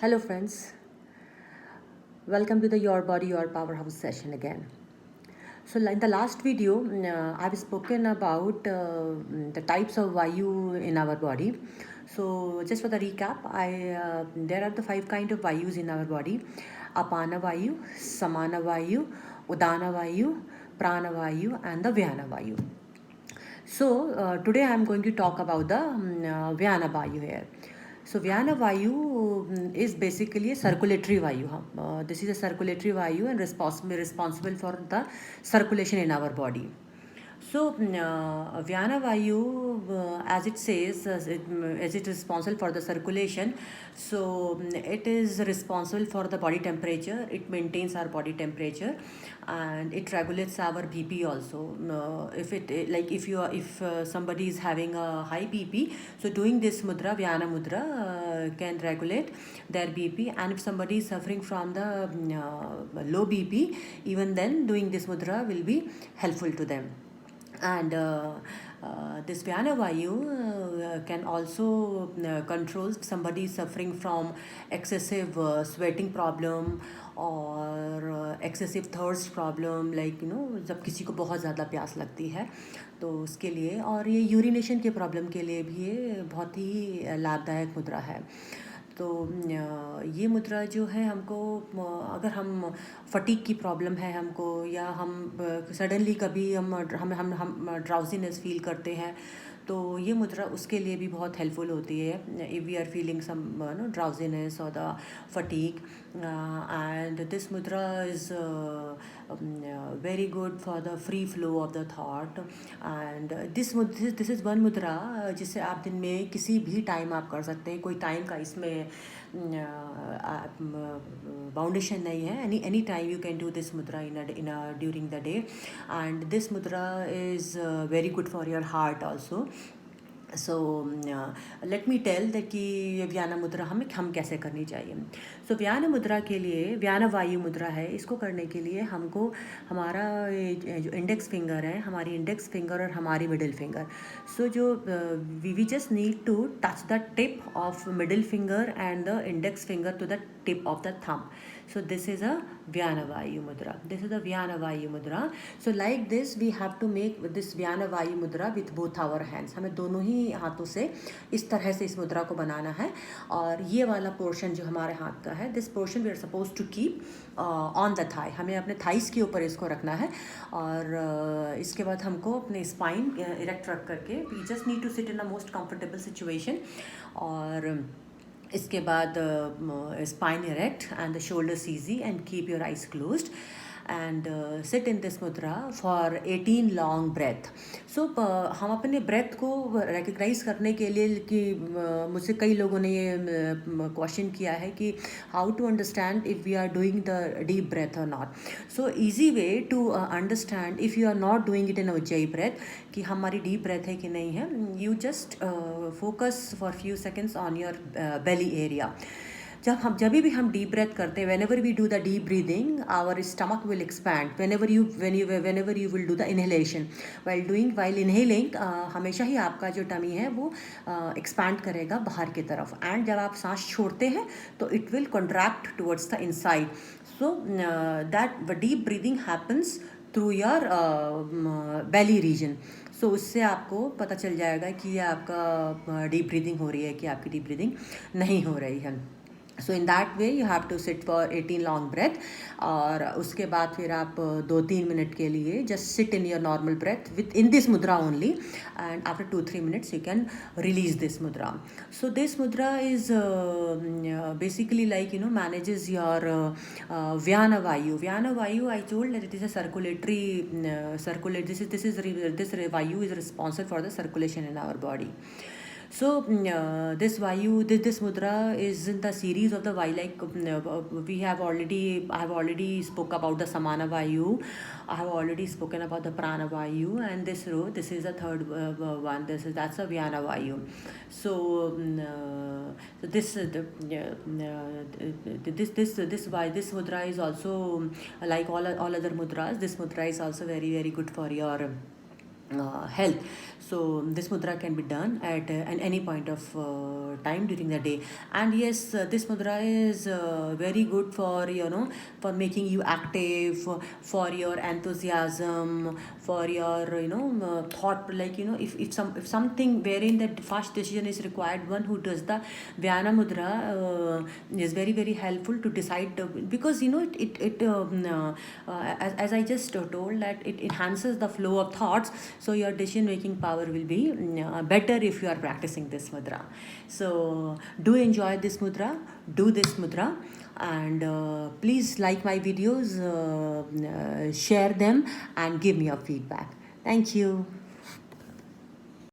Hello, friends. Welcome to the Your Body, Your Powerhouse session again. So, in the last video, I've spoken about the types of Vayu in our body. So, just for the recap, there are the 5 kind of Vayus in our body: Apana Vayu, Samana Vayu, Udana Vayu, Prana Vayu, and the Vyana Vayu. So, today I'm going to talk about the Vyana Vayu here. So Vyana Vayu is basically a circulatory Vayu. This is a circulatory Vayu and responsible for the circulation in our body. So Vyana Vayu, as it says, as it is responsible for the circulation, so it is responsible for the body temperature. It maintains our body temperature, and it regulates our BP also. If somebody is having a high BP, so doing this mudra, Vyana mudra, can regulate their BP. And if somebody is suffering from the low BP, even then doing this mudra will be helpful to them. And this Vyana Vayu can also control if somebody is suffering from excessive sweating problem और excessive thirst problem, like जब किसी को बहुत ज़्यादा प्यास लगती है तो उसके लिए, और ये यूरिनेशन के प्रॉब्लम के लिए भी ये बहुत ही लाभदायक मुद्रा है. तो ये मुद्रा जो है हमको, अगर हम फटीक की प्रॉब्लम है हमको, या हम सडनली कभी हम ड्राउजीनेस फील करते हैं, तो ये मुद्रा उसके लिए भी बहुत हेल्पफुल होती है. If we are feeling some drowsiness और the fatigue, and this mudra is very good for the free flow of the thought. And this is one मुद्रा जिसे आप दिन में किसी भी टाइम आप कर सकते हैं. कोई टाइम का इसमें बाउंडेशन नहीं है. any time you can do this mudra during the day. And this mudra is very good for your heart also. So let me tell that कि व्याना मुद्रा हम कैसे करनी चाहिए. सो व्याना मुद्रा के लिए, व्याना वायु मुद्रा है, इसको करने के लिए हमको हमारा जो इंडेक्स फिंगर है, हमारी इंडेक्स फिंगर और हमारी मिडिल फिंगर, सो जो we just need to touch the tip of middle finger and the index finger to the tip of the thumb. So this is a Vyana Vayu mudra. This is a Vyana Vayu mudra. So like this we have to make this Vyana Vayu mudra with both our hands. हमें दोनों ही हाथों से इस तरह से इस मुद्रा को बनाना है. और ये वाला पोर्शन जो हमारे हाथ का है, this portion we are suppose to keep on the thigh. हमें अपने थाइस के ऊपर इसको रखना है. और इसके बाद हमको अपने स्पाइन इरेक्ट रख करके, we just need to sit in a most comfortable situation. और इसके बाद spine erect and the shoulders easy, and keep your eyes closed and sit in this mudra for 18 long breath. So हम अपने breath को recognize करने के लिए, कि मुझसे कई लोगों ने ये question किया है कि how to understand if we are doing the deep breath or not. So easy way to understand if you are not doing it in a ujjayi breath, कि हमारी deep breath है कि नहीं है, you just focus for few seconds on your belly area. जब भी हम deep breath करते हैं, whenever we do the deep breathing, our stomach will expand. whenever you will do the inhalation, while inhaling, हमेशा ही आपका जो टमी है वो expand करेगा बाहर की तरफ. एंड जब आप सांस छोड़ते हैं तो it will contract towards the inside. So that deep breathing happens through your belly region. सो उससे आपको पता चल जाएगा कि ये आपका डीप ब्रीदिंग हो रही है कि आपकी डीप ब्रीदिंग नहीं हो रही है. So in that way you have to sit for 18 long breath. और उसके बाद फिर आप 2-3 मिनट के लिए just sit in your normal breath with in this mudra only. And after 2-3 minutes you can release this mudra. So this mudra is basically like manages your Vyana Vayu. Vyana Vayu, I told that it is a circulatory this Vayu is responsible for the circulation in our body. So this Vayu, this mudra is in the series of the Vayu. Like I have already spoke about the Samana Vayu. I have already spoken about the Prana Vayu, and this is the third one. That's a Vyana Vayu. So this mudra is also like all other mudras. This mudra is also very, very good for your health. So this mudra can be done at any point of time during the day. And yes, this mudra is very good for, for making you active, for your enthusiasm, for your, thought, like, if something wherein that fast decision is required, one who does the Vyana mudra is very very helpful to decide, because as I just told, that it enhances the flow of thoughts, so your decision making power will be better if you are practicing this mudra. So do enjoy this mudra, do this mudra, and please like my videos, share them, and give me your feedback. Thank you.